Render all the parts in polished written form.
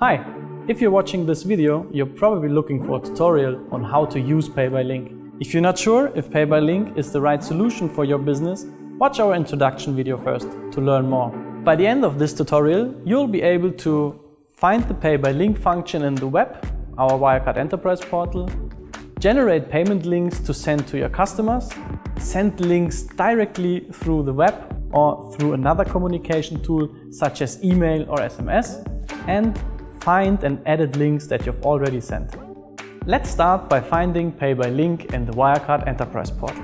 Hi! If you're watching this video, you're probably looking for a tutorial on how to use Pay by Link. If you're not sure if Pay by Link is the right solution for your business, watch our introduction video first to learn more. By the end of this tutorial, you'll be able to find the Pay by Link function in the web, our Wirecard Enterprise portal, generate payment links to send to your customers, send links directly through the web or through another communication tool such as email or SMS, and find and edit links that you've already sent. Let's start by finding Pay by Link in the Wirecard Enterprise portal.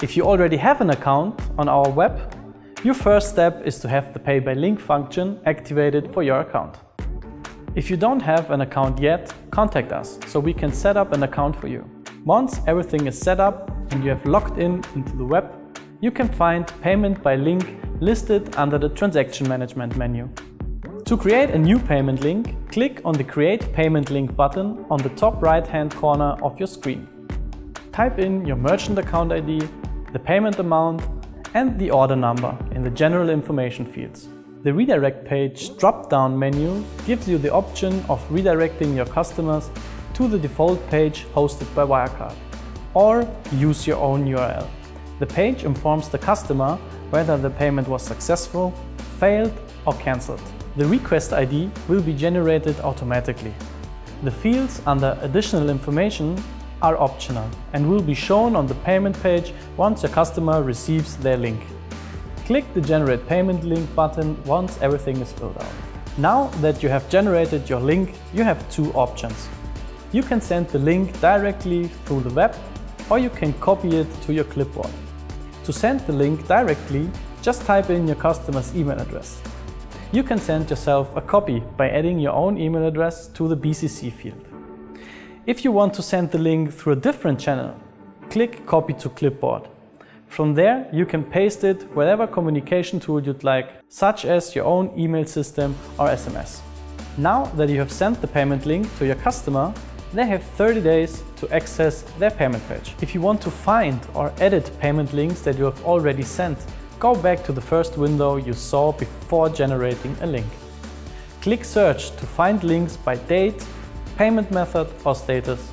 If you already have an account on our web, your first step is to have the Pay by Link function activated for your account. If you don't have an account yet, contact us so we can set up an account for you. Once everything is set up and you have logged into the web, you can find Payment by Link listed under the Transaction Management menu. To create a new payment link, click on the Create Payment Link button on the top right-hand corner of your screen. Type in your merchant account ID, the payment amount and the order number in the general information fields. The Redirect page drop-down menu gives you the option of redirecting your customers to the default page hosted by Wirecard, or use your own URL. The page informs the customer whether the payment was successful, failed or cancelled. The request ID will be generated automatically. The fields under Additional Information are optional and will be shown on the payment page once your customer receives their link. Click the Generate Payment Link button once everything is filled out. Now that you have generated your link, you have two options. You can send the link directly through the web, or you can copy it to your clipboard. To send the link directly, just type in your customer's email address. You can send yourself a copy by adding your own email address to the BCC field. If you want to send the link through a different channel, click Copy to Clipboard. From there, you can paste it whatever communication tool you'd like, such as your own email system or SMS. Now that you have sent the payment link to your customer, they have 30 days to access their payment page. If you want to find or edit payment links that you have already sent, go back to the first window you saw before generating a link. Click Search to find links by date, payment method or status.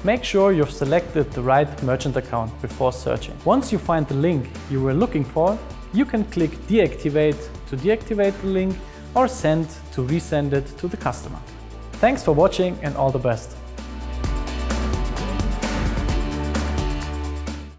Make sure you've selected the right merchant account before searching. Once you find the link you were looking for, you can click Deactivate to deactivate the link or Send to resend it to the customer. Thanks for watching and all the best!